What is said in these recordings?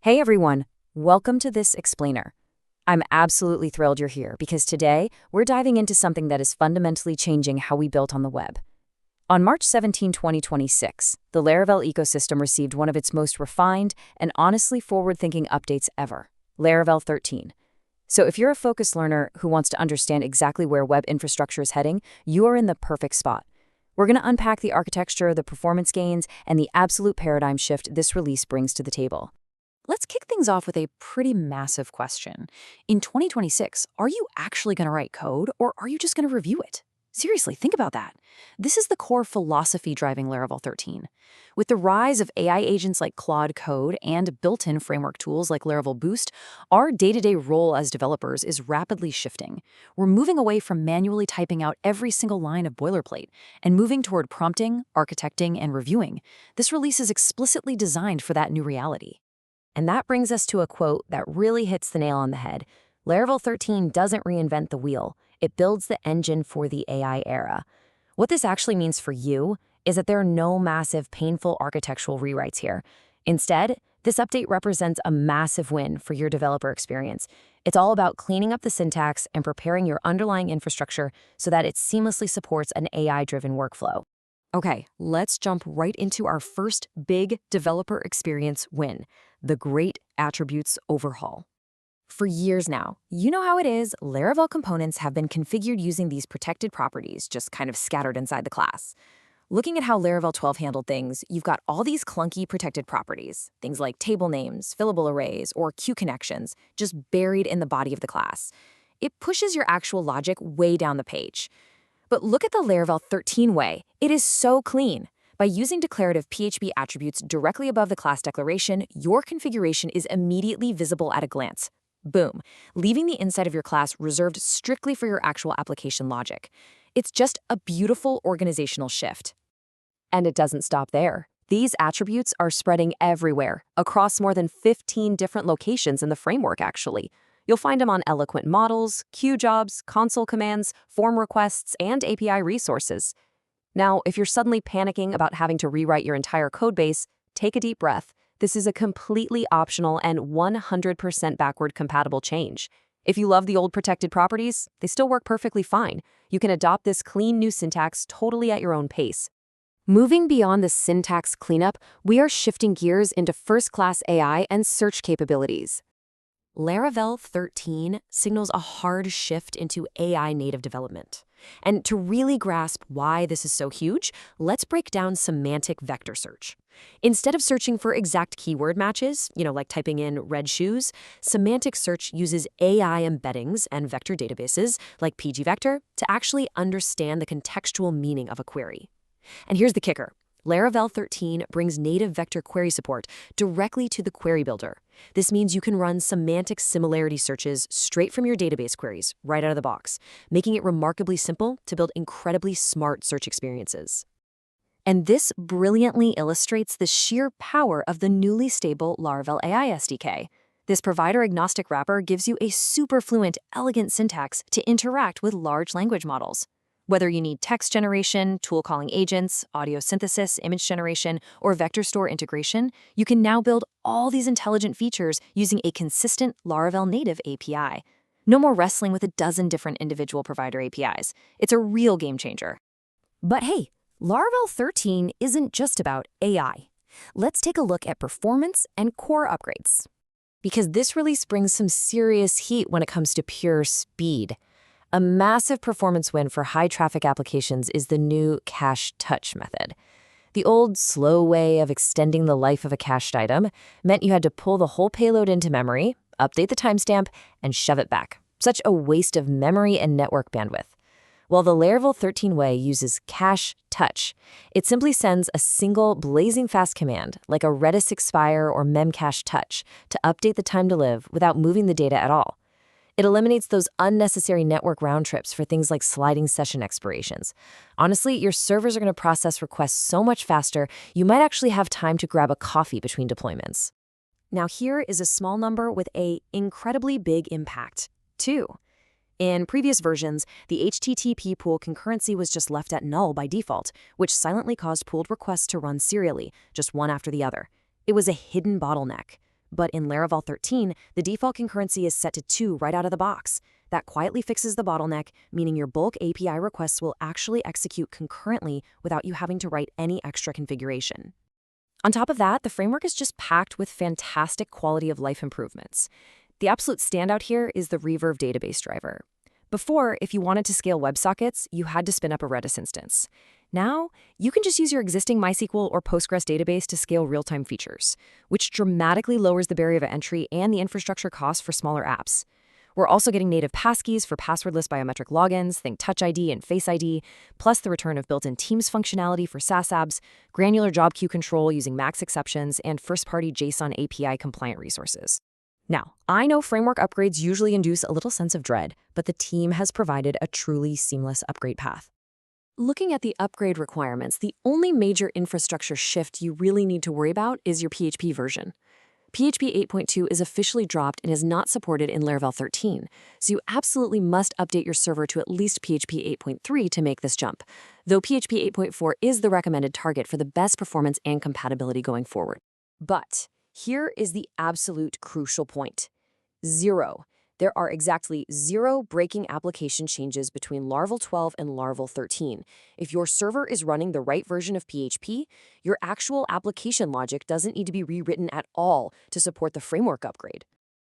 Hey everyone, welcome to this explainer. I'm absolutely thrilled you're here because today we're diving into something that is fundamentally changing how we built on the web. On March 17, 2026, the Laravel ecosystem received one of its most refined and honestly forward-thinking updates ever, Laravel 13. So if you're a focused learner who wants to understand exactly where web infrastructure is heading, you are in the perfect spot. We're going to unpack the architecture, the performance gains, and the absolute paradigm shift this release brings to the table. Let's kick things off with a pretty massive question. In 2026, are you actually going to write code, or are you just going to review it? Seriously, think about that. This is the core philosophy driving Laravel 13. With the rise of AI agents like Claude Code and built-in framework tools like Laravel Boost, our day-to-day role as developers is rapidly shifting. We're moving away from manually typing out every single line of boilerplate and moving toward prompting, architecting, and reviewing. This release is explicitly designed for that new reality. And that brings us to a quote that really hits the nail on the head. Laravel 13 doesn't reinvent the wheel. It builds the engine for the AI era. What this actually means for you is that there are no massive, painful architectural rewrites here. Instead, this update represents a massive win for your developer experience. It's all about cleaning up the syntax and preparing your underlying infrastructure so that it seamlessly supports an AI-driven workflow. Okay, let's jump right into our first big developer experience win, the Great Attributes Overhaul. For years now, you know how it is, Laravel components have been configured using these protected properties just kind of scattered inside the class. Looking at how Laravel 12 handled things, you've got all these clunky protected properties, things like table names, fillable arrays, or queue connections, just buried in the body of the class. It pushes your actual logic way down the page. But look at the Laravel 13 way. It is so clean. By using declarative PHP attributes directly above the class declaration, your configuration is immediately visible at a glance. Boom, leaving the inside of your class reserved strictly for your actual application logic. It's just a beautiful organizational shift. And it doesn't stop there. These attributes are spreading everywhere, across more than 15 different locations in the framework, actually. You'll find them on eloquent models, queue jobs, console commands, form requests, and API resources. Now, if you're suddenly panicking about having to rewrite your entire codebase, take a deep breath. This is a completely optional and 100% backward compatible change. If you love the old protected properties, they still work perfectly fine. You can adopt this clean new syntax totally at your own pace. Moving beyond the syntax cleanup, we are shifting gears into first-class AI and search capabilities. Laravel 13 signals a hard shift into AI-native development. And to really grasp why this is so huge, let's break down semantic vector search. Instead of searching for exact keyword matches, like typing in red shoes, semantic search uses AI embeddings and vector databases, like pgvector, to actually understand the contextual meaning of a query. And here's the kicker. Laravel 13 brings native vector query support directly to the query builder. This means you can run semantic similarity searches straight from your database queries, right out of the box, making it remarkably simple to build incredibly smart search experiences. And this brilliantly illustrates the sheer power of the newly stable Laravel AI SDK. This provider-agnostic wrapper gives you a super fluent, elegant syntax to interact with large language models. Whether you need text generation, tool calling agents, audio synthesis, image generation, or vector store integration, you can now build all these intelligent features using a consistent Laravel native API. No more wrestling with a dozen different individual provider APIs. It's a real game changer. But hey, Laravel 13 isn't just about AI. Let's take a look at performance and core upgrades. Because this release brings some serious heat when it comes to pure speed. A massive performance win for high-traffic applications is the new cache touch method. The old, slow way of extending the life of a cached item meant you had to pull the whole payload into memory, update the timestamp, and shove it back. Such a waste of memory and network bandwidth. While the Laravel 13 way uses cache touch, it simply sends a single blazing fast command, like a Redis expire or memcache touch, to update the time to live without moving the data at all. It eliminates those unnecessary network round trips for things like sliding session expirations. Honestly, your servers are going to process requests so much faster, you might actually have time to grab a coffee between deployments. Now here is a small number with an incredibly big impact, too. In previous versions, the HTTP pool concurrency was just left at null by default, which silently caused pooled requests to run serially, just one after the other. It was a hidden bottleneck. But in Laravel 13, the default concurrency is set to 2 right out of the box. That quietly fixes the bottleneck, meaning your bulk API requests will actually execute concurrently without you having to write any extra configuration. On top of that, the framework is just packed with fantastic quality of life improvements. The absolute standout here is the Reverb database driver. Before, if you wanted to scale WebSockets, you had to spin up a Redis instance. Now, you can just use your existing MySQL or Postgres database to scale real-time features, which dramatically lowers the barrier of entry and the infrastructure costs for smaller apps. We're also getting native passkeys for passwordless biometric logins, think Touch ID and Face ID, plus the return of built-in Teams functionality for SaaS apps, granular job queue control using max exceptions, and first-party JSON API compliant resources. Now, I know framework upgrades usually induce a little sense of dread, but the team has provided a truly seamless upgrade path. Looking at the upgrade requirements, the only major infrastructure shift you really need to worry about is your PHP version. PHP 8.2 is officially dropped and is not supported in Laravel 13, so you absolutely must update your server to at least PHP 8.3 to make this jump, though PHP 8.4 is the recommended target for the best performance and compatibility going forward. But here is the absolute crucial point. 0. There are exactly 0 breaking application changes between Laravel 12 and Laravel 13. If your server is running the right version of PHP, your actual application logic doesn't need to be rewritten at all to support the framework upgrade.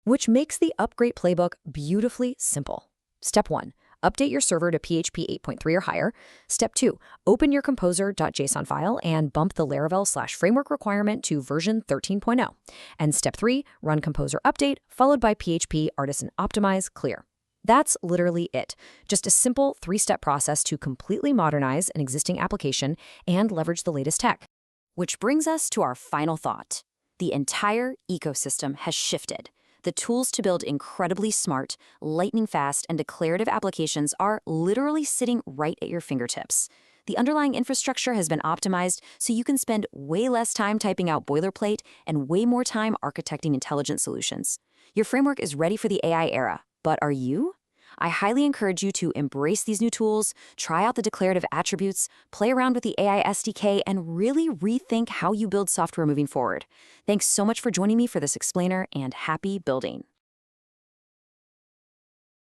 Which makes the upgrade playbook beautifully simple. Step 1. Update your server to PHP 8.3 or higher. Step 2. Open your composer.json file and bump the Laravel/framework requirement to version 13.0. And step 3. Run composer update, followed by PHP artisan optimize clear. That's literally it. Just a simple 3-step process to completely modernize an existing application and leverage the latest tech. Which brings us to our final thought. The entire ecosystem has shifted. The tools to build incredibly smart, lightning-fast, and declarative applications are literally sitting right at your fingertips. The underlying infrastructure has been optimized so you can spend way less time typing out boilerplate and way more time architecting intelligent solutions. Your framework is ready for the AI era, but are you? I highly encourage you to embrace these new tools, try out the declarative attributes, play around with the AI SDK, and really rethink how you build software moving forward. Thanks so much for joining me for this explainer, and happy building.